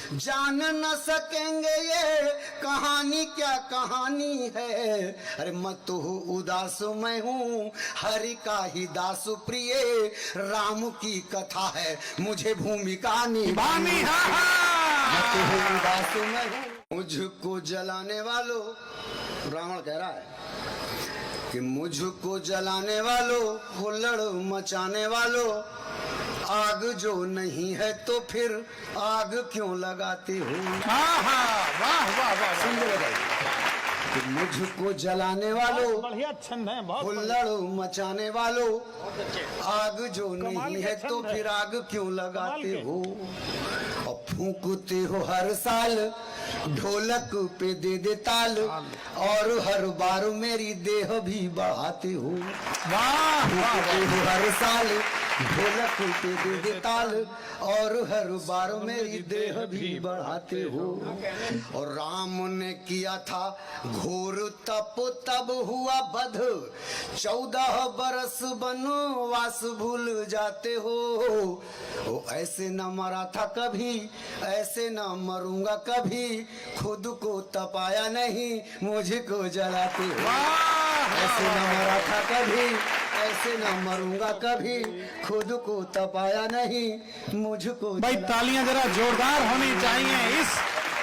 जान न सकेंगे ये कहानी क्या कहानी है। अरे मत हो उदास मैं हूँ हरि का ही दास प्रिय, राम की कथा है मुझे भूमिका निभानी है। मत हो उदास मैं हूँ, मुझको जलाने वालों, रावण कह रहा है कि मुझको जलाने वालों, हुल्लड़ मचाने वालों, आग जो नहीं है तो फिर आग क्यों लगाते हो। वाह वाह वाह, सुंदर कि मुझको जलाने वालों, बढ़िया छंद है, बहुत हुल्लड़ मचाने वालों, आग जो नहीं है तो फिर आग क्यों लगाते हो। और फूंकते हो हर साल ढोलक पे दे दे ताल, और हर बार मेरी देह भी बढ़ाते हो। फूंकते हो हर साल ढोलक पे दे दे ताल, और हर बार मेरी देह भी बढ़ाते हो। और राम ने किया था घोर तप तब हुआ बध, 14 बरस वनवास भूल जाते हो। ओ ऐसे न मरा था कभी, ऐसे न मरूंगा कभी, खुद को तपाया नहीं मुझको जलाते हो। ऐसे न मरा था कभी, ऐसे न मरूंगा कभी, खुद को तपाया नहीं मुझको। भाई तालियां जरा जोरदार होनी चाहिए।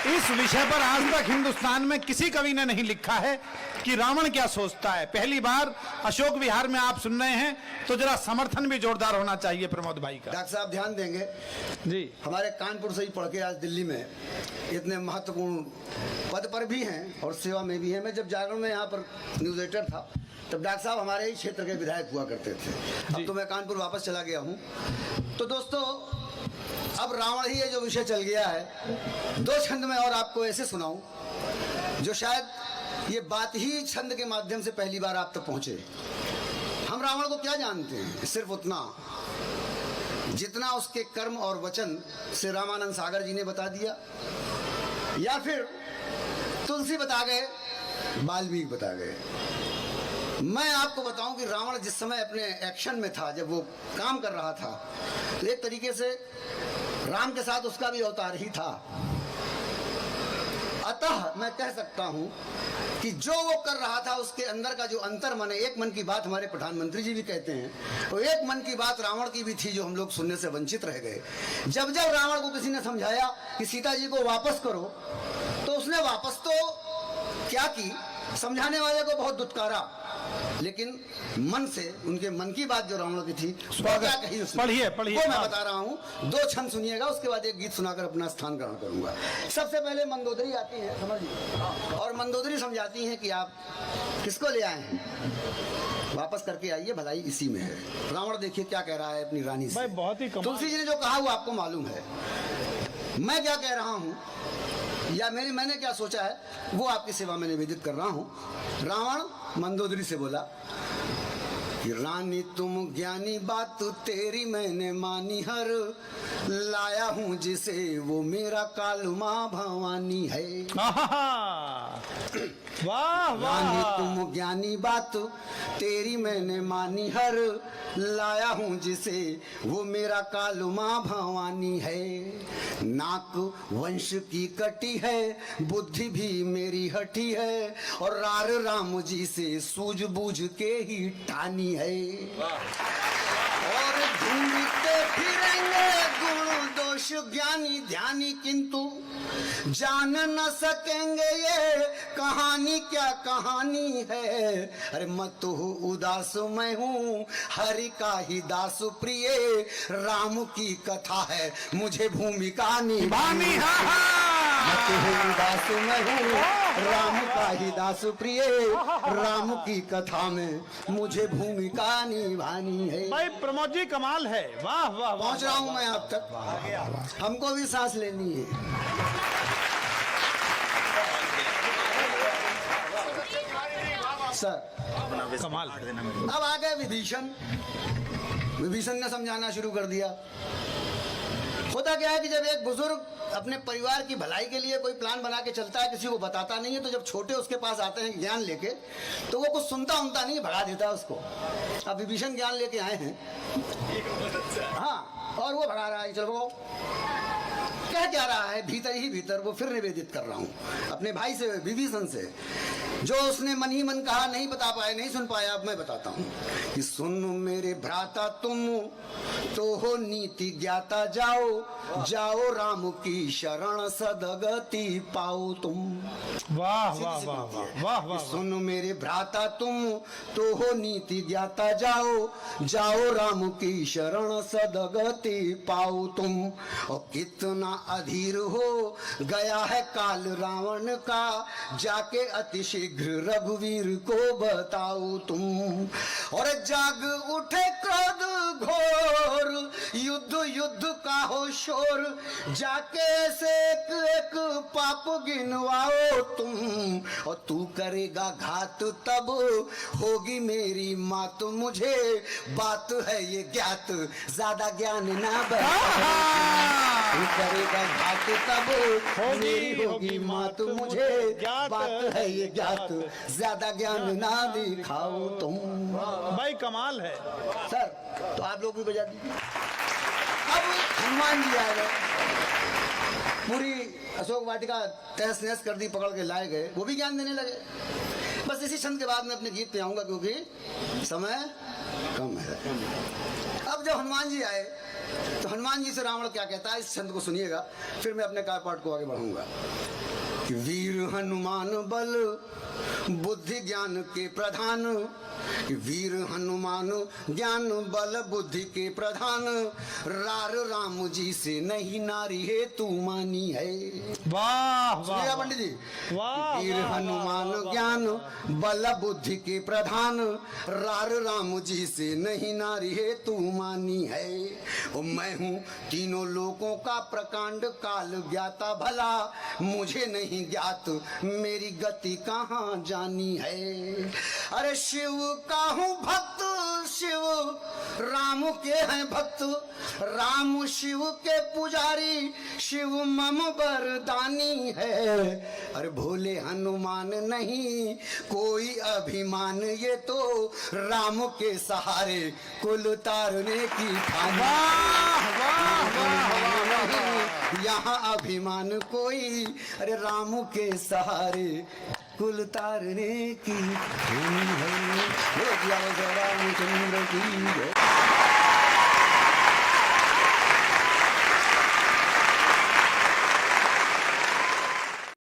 इस विषय पर आज तक हिंदुस्तान में किसी कवि ने नहीं लिखा है कि रावण क्या सोचता है। पहली बार अशोक विहार में आप सुन रहे हैं, तो जरा समर्थन भी जोरदार होना चाहिए प्रमोद भाई का। डॉक्टर साहब ध्यान देंगे जी, हमारे कानपुर से ही पढ़ के आज दिल्ली में इतने महत्वपूर्ण पद पर भी हैं और सेवा में भी हैं। मैं जब जागरण में यहाँ पर न्यूज एडिटर था तब डॉक्टर साहब हमारे ही क्षेत्र के विधायक हुआ करते थे। अब तो मैं कानपुर वापस चला गया हूँ। तो दोस्तों अब रावण ही ये जो विषय चल गया है, 2 छंद में और आपको ऐसे सुनाऊं जो शायद ये बात ही छंद के माध्यम से पहली बार आप तक पहुंचे। हम रावण को क्या जानते हैं? सिर्फ उतना जितना उसके कर्म और वचन से रामानंद सागर जी ने बता दिया, या फिर तुलसी बता गए, वाल्मीकि बता गए। मैं आपको बताऊं कि रावण जिस समय अपने एक्शन में था, जब वो काम कर रहा था, तो एक तरीके से राम के साथ उसका भी अवतार ही था। अतः मैं कह सकता हूं कि जो वो कर रहा था उसके अंदर का जो अंतर मन है, एक मन की बात हमारे प्रधानमंत्री जी भी कहते हैं, तो एक मन की बात रावण की भी थी जो हम लोग सुनने से वंचित रह गए। जब जब रावण को किसी ने समझाया कि सीता जी को वापस करो, तो उसने वापस तो क्या की, समझाने वाले को बहुत दुत्कारा, लेकिन मन से उनके मन की बात जो रावण की थी वो क्या कही उसने, पढ़िए वो मैं बता रहा हूँ। 2 छंद सुनिएगा, उसके बाद एक गीत सुनाकर अपना स्थान ग्रहण करूंगा। सबसे पहले मंदोदरी आती है, समझिए, और मंदोदरी समझाती है कि आप किसको ले आए हैं, वापस करके आइए, भलाई इसी में है। रावण देखिए क्या कह रहा है अपनी रानी से। बहुत ही कमाल। तुलसी जी ने जो कहा वो आपको मालूम है, मैं क्या कह रहा हूँ या मैंने क्या सोचा है वो आपकी सेवा में निवेदित कर रहा हूँ। रावण मंदोदरी से बोला कि रानी तुम ज्ञानी बात तेरी मैंने मानी, हर लाया हूँ जिसे वो मेरा कालमा भवानी है। वाह रानी वाह, तुम ज्ञानी बात तेरी मैंने मानी, हर लाया हूँ जिसे वो मेरा कालमा भवानी है। नाक वंश की कटी है, बुद्धि भी मेरी हटी है, और रार राम जी से सूझबूझ के ही ठानी है। और ढूंढते फिरेंगे गुण दोष ज्ञानी ध्यानी, किंतु जान न सकेंगे ये कहानी क्या कहानी है। अरे मत हो उदास मैं हूँ हरि का ही दास प्रिय, राम की कथा है मुझे भूमिका निभानी है। मत हो उदास मैं हूँ राम का ही दास प्रिय, राम की कथा में मुझे भूमिका निभानी है। भाई प्रमोद जी कमाल है, वाह वाह। पहुंच रहा हूँ मैं आप तक, हमको भी सांस लेनी है। सर कमाल। अब आ गए विभीषण। विभीषण ने समझाना शुरू कर दिया। होता क्या है कि जब एक बुजुर्ग अपने परिवार की भलाई के लिए कोई प्लान बना के चलता है, किसी को बताता नहीं है, तो जब छोटे उसके पास आते हैं ज्ञान लेके, तो वो कुछ सुनता नहीं, भगा देता है उसको। अब विभीषण ज्ञान लेके आए हैं, हाँ, और वो भगा रहा है, चलो कह क्या रहा है भीतर ही भीतर, वो फिर निवेदित कर रहा हूं अपने भाई से, विभीषण से, जो उसने मन ही मन कहा, नहीं बता पाए, नहीं सुन पाया। अब मैं बताता हूं कि सुन मेरे भ्राता तुम तो हो नीति ज्ञाता, जाओ जाओ राम की शरण सदगति पाओ तुम। वाह वाह वाह वाह वाह वाह। सुन मेरे भ्राता तुम तो हो नीति ज्ञाता, जाओ जाओ राम की शरण सदगति पाओ तुम। और कितना अधीर हो गया है काल रावण का, जाके अति शीघ्र रघुवीर को बताओ तुम। और जाग उठे क्रोध घोर, युद्ध युद्ध का हो शोर, जाके से एक एक पाप गिनवाओ तुम। और तू करेगा घात तब होगी मेरी मात, मुझे बात है ये ज्ञात, ज्यादा ज्ञान ना बढ़ा। तू करेगा घात तब मेरी होगी मात, मुझे बात है ये ज्ञात, ज्यादा ज्ञान ना दिखाओ तुम। भाई कमाल है सर, तो आप लोग भी बजा दीजिए। अब हनुमान जी आ गए, पूरी अशोक वाटिका तहस नहस कर दी, पकड़ के लाए गए, वो भी ज्ञान देने लगे। बस इसी क्षण के बाद मैं अपने गीत पे आऊंगा, क्योंकि समय कम है। अब जब हनुमान जी आए तो हनुमान जी से रावण क्या कहता है, इस छंद को सुनिएगा, फिर मैं अपने कार्यपाठ को आगे बढ़ाऊंगा। कि वीर हनुमान बल बुद्धि ज्ञान के प्रधान, कि वीर हनुमान ज्ञान बल बुद्धि के प्रधान, रार राम जी से नहीं नारी है तू मानी है। वाह वाह पंडित जी, वाह। वीर हनुमान ज्ञान बल बुद्धि के प्रधान, रार राम जी से नहीं नारी है तू मानी है। और मैं हूँ तीनों लोगों का प्रकांड काल ज्ञाता, भला मुझे नहीं ज्ञात मेरी गति कहाँ जानी है। अरे शिव का हूँ भक्त, शिव राम के हैं भक्त, राम शिव के पुजारी, शिव मम वरदानी है। अरे भोले हनुमान नहीं कोई अभिमान, ये तो राम के सहारे कुल तारने की ठानी। यहाँ अभिमान कोई, अरे राम के सहारे कुल तारने की ठानी है। रामचंद्र की जय।